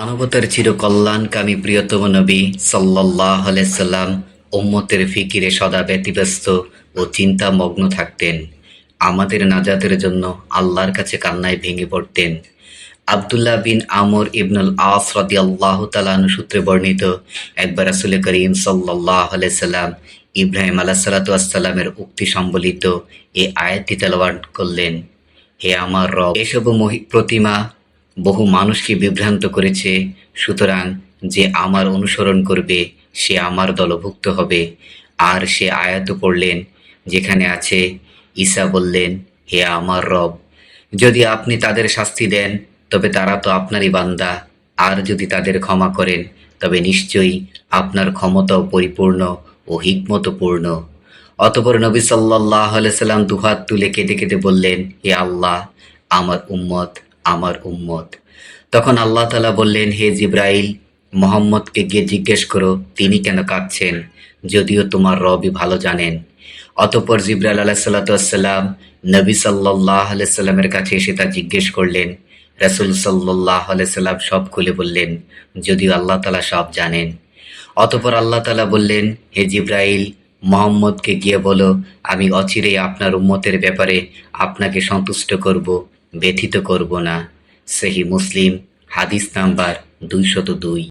মানবতার চিরকল্যাণকামী প্রিয়তম নবী সাল্লাল্লাহু আলাইহি সাল্লাম উম্মতের ফিকিরে সদা ব্যতিব্যস্ত ও চিন্তামগ্ন থাকতেন। আমাদের নাজাতের জন্য আল্লাহর কাছে কান্নায় ভেঙে পড়তেন। আব্দুল্লাহ বিন আমর ইবনুল আস রাদিয়াল্লাহু তাআলা আনহু সূত্রে বর্ণিত, একবার রাসূল করিম সাল্লাল্লাহু আলাইহি সাল্লাম ইব্রাহিম আলাইহিসসালাতু ওয়াসসালামের উক্তি সম্বলিত এই আয়াতটি তেলাওয়াত করলেন। হে আমার রব, এসব প্রতিমা বহু মানুষকে বিভ্রান্ত করেছে, সুতরাং যে আমার অনুসরণ করবে সে আমার দলভুক্ত হবে। আর সে আয়াত পড়লেন যেখানে আছে, ঈসা বললেন, হে আমার রব, যদি আপনি তাদের শাস্তি দেন তবে তারা তো আপনারই বান্দা, আর যদি তাদের ক্ষমা করেন তবে নিশ্চয়ই আপনার ক্ষমতাও পরিপূর্ণ ও হিকমতপূর্ণ। অতঃপর নবী সাল্লাল্লাহু আলাইহি সাল্লাম দুহাত তুলে কেঁদে কেঁদে বললেন, হে আল্লাহ, আমার উম্মত, আমার উম্মত। তখন আল্লাহ তাআলা বললেন, হে জিবরাইল, মুহাম্মদকে গিয়ে জিজ্ঞেস করো তিনি কেন কাঁদছেন, যদিও তোমার রবই ভালো জানেন। অতঃপর জিবরাইল আলাইহিসসালাতু ওয়াসসালাম নবী সাল্লাল্লাহু আলাইহি সাল্লামের কাছে এসে তা জিজ্ঞেস করলেন। রাসূল সাল্লাল্লাহু আলাইহি সাল্লাম সব খুলে বললেন, যদিও আল্লাহ তাআলা সব জানেন। অতঃপর আল্লাহ তাআলা বললেন, হে জিবরাইল, মুহাম্মদকে গিয়ে বলো, আমি অচিরেই আপনার উম্মতের ব্যাপারে আপনাকে সন্তুষ্ট করব, ব্যথিত করব না। সহিহ মুসলিম, হাদিস নাম্বার 202।